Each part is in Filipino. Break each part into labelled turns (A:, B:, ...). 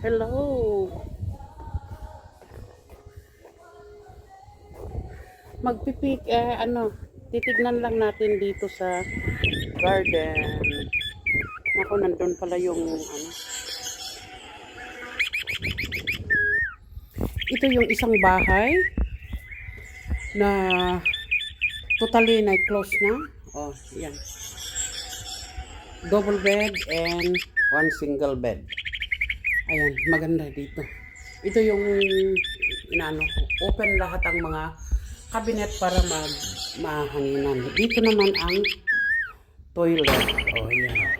A: Hello. Magpipik titignan lang natin dito sa garden. Ako nandun pala yung ito yung isang bahay na totally na close na. Oh, yan. Double bed and one single bed. Ayan, maganda dito. Ito yung open lahat ang mga cabinet para mahanginan. Dito naman ang toilet. Oh, yan.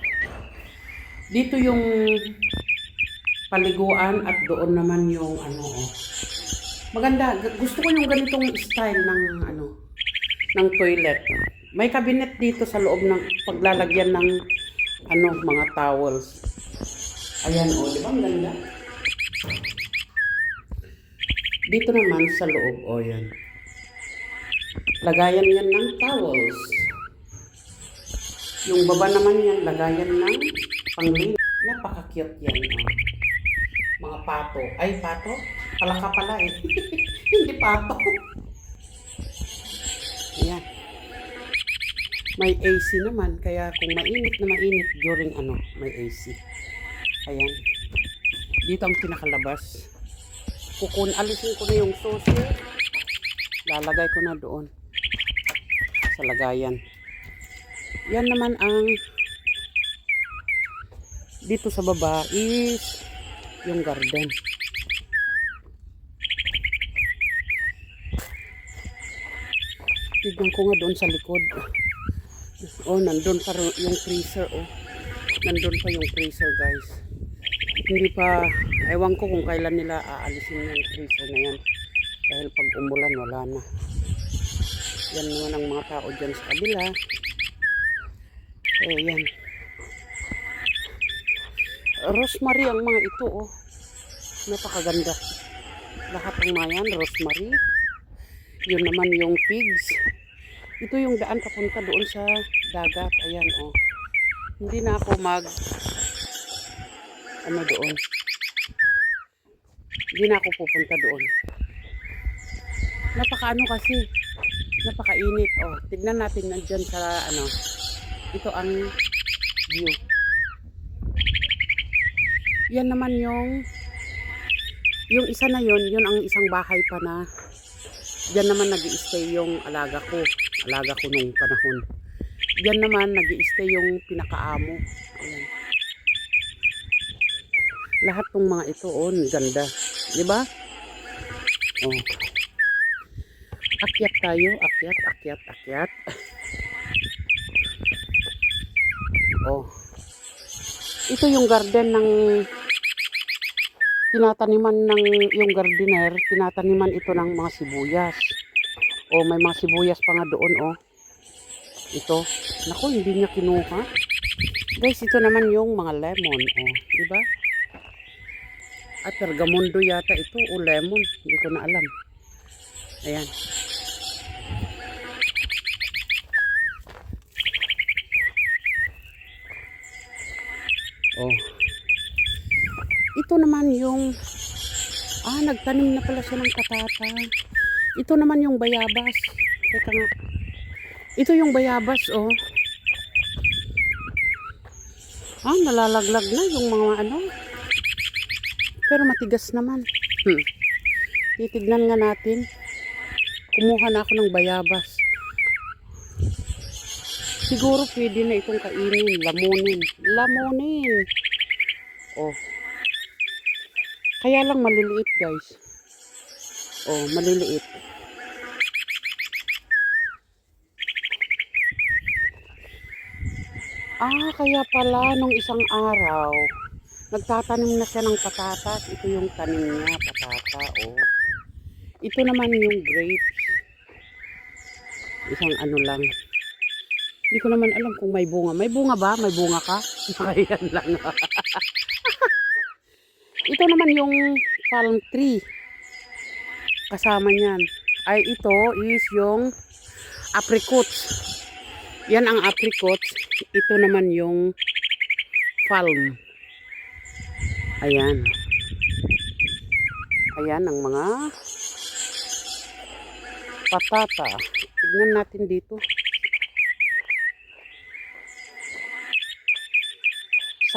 A: Dito yung paliguan at doon naman yung Maganda. Gusto ko yung ganitong style ng toilet. May cabinet dito sa loob ng paglalagyan ng mga towels. Ayan, di ba? Ang ganda. Dito naman sa loob, yan. Lagayan yan ng towels. Yung baba naman yan, lagayan ng panglinis. Napaka-cute yan. Mga pato. Ay, pato? Palaka pala eh. Hindi pato. Ayan. May AC naman, kaya kung mainit na mainit during may AC. Ayan. Dito ang pinakalabas. Alisin ko na yung susi. Lalagay ko na doon sa lagayan. Yan naman ang dito sa baba is yung garden. Tignan ko nga doon sa likod. Nandun pa yung freezer. Nandun pa yung freezer, guys. Hindi pa, ewan ko kung kailan nila aalisin yung freezer na yan. Dahil pag umulan, wala na. Yan naman ang mga tao dyan sa kabila. Yan. Rosemary ang mga ito, Napakaganda. Lahat ng mga yan, rosemary. Yun naman yung pigs. Ito yung daan papunta doon sa dagat. Ayan, Hindi na ako doon. Hindi na ako pupunta doon. Kasi. Napakainit. Tignan natin nandyan sa ito ang view. Yan naman yung isa na yun ang isang bahay pa na diyan naman nag-i-stay yung alaga ko nung panahon. Diyan naman nag-i-stay yung pinakaamo. Ayan. Lahat ng mga ito, ganda. Di ba? Akyat tayo. Akyat. Ito yung garden ng tinataniman ng yung gardener. Tinataniman ito ng mga sibuyas. May mga sibuyas pa nga doon, Ito. Naku, hindi niya kinuha. Guys, ito naman yung mga lemon, di ba? At Pergamundo yata ito o lemon, hindi ko na alam. Ayan. Ito naman yung nagtanim na pala siya ng patata. Ito naman yung bayabas. Teka nga. Ito yung bayabas, nalalaglag na yung mga pero matigas naman. Titignan nga natin. Kumuha na ako ng bayabas. Siguro pwede na itong kainin. Lamunin. Kaya lang maliliit, guys. Maliliit. Kaya pala nung isang araw nagtatanim na siya ng patatas. Ito yung tanim niya, patata, Ito naman yung grapes. Isang lang. Hindi ko naman alam kung may bunga. May bunga ba? May bunga ka? Ayan lang. Ito naman yung palm tree. Kasama niyan. Ito is yung apricots. Yan ang apricots. Ito naman yung palm. Ayan. Ayan ang mga patata. Tignan natin dito.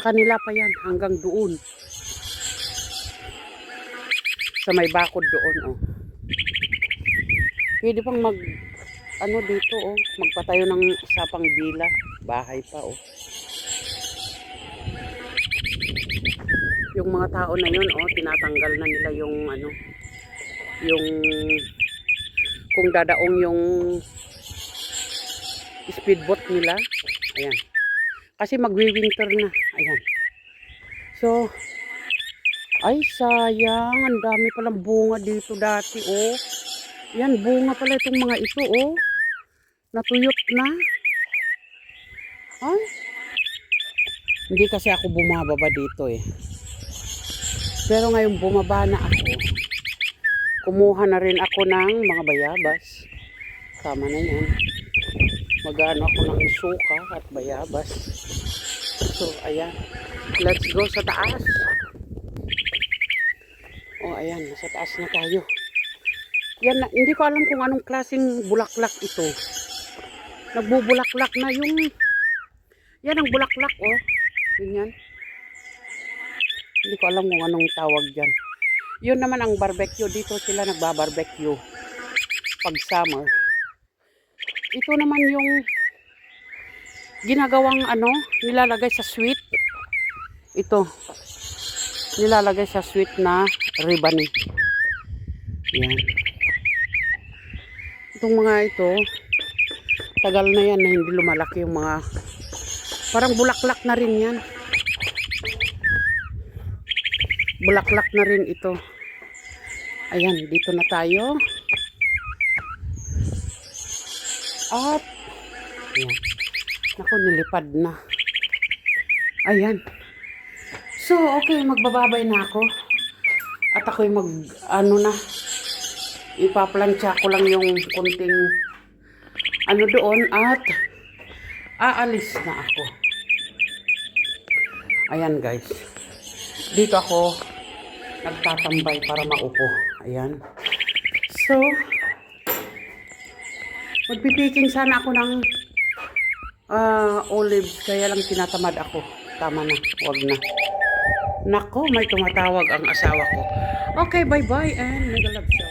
A: Sa kanila pa yan, hanggang doon. Sa may bakod doon, oh. Pwede pang ano dito, oh. Magpatayo ng isa pang bila. Bahay pa, oh. Yung mga tao na yun, oh, tinatanggal na nila yung, ano, yung, kung dadaong yung speedboat nila. Ayan. Kasi magwi-winter na. Ayan. So, ay sayang. Ang dami palang bunga dito dati, oh. Yan, bunga pala itong mga ito, oh. Natuyot na. Ay. Hindi kasi ako bumababa dito, eh. Pero ngayon bumaba na ako. Kumuha na rin ako ng mga bayabas. Tama na yan. Magano ako ng suka at bayabas. So, ayan. Let's go sa taas. Oh, ayan. Sa taas na tayo. Yan, hindi ko alam kung anong klaseng bulaklak ito. Nagbubulaklak na yung... Yan ang bulaklak, oh. Yan. Hindi ko alam kung anong tawag dyan. Yun naman ang barbecue. Dito sila nagbabarbecue. Pag summer. Ito naman yung ginagawang ano, nilalagay sa sweet. Ito. Nilalagay sa sweet na ribani. Yan. Itong mga ito, tagal na yan na hindi lumalaki yung mga, parang bulaklak na rin yan. Bulaklak na rin ito. Ayan, dito na tayo. At, ayan. Naku, nilipad na. Ayan. So, okay, magbababay na ako. At ako'y ipaplansya ko lang yung kunting ano doon at aalis na ako. Ayan guys. Dito ako nagtatambay para maupo. Ayan. So, magpipiking sana ako ng olives. Kaya lang tinatamad ako. Tama na. Huwag na. Nako, may tumatawag ang asawa ko. Okay, bye-bye and mega love show.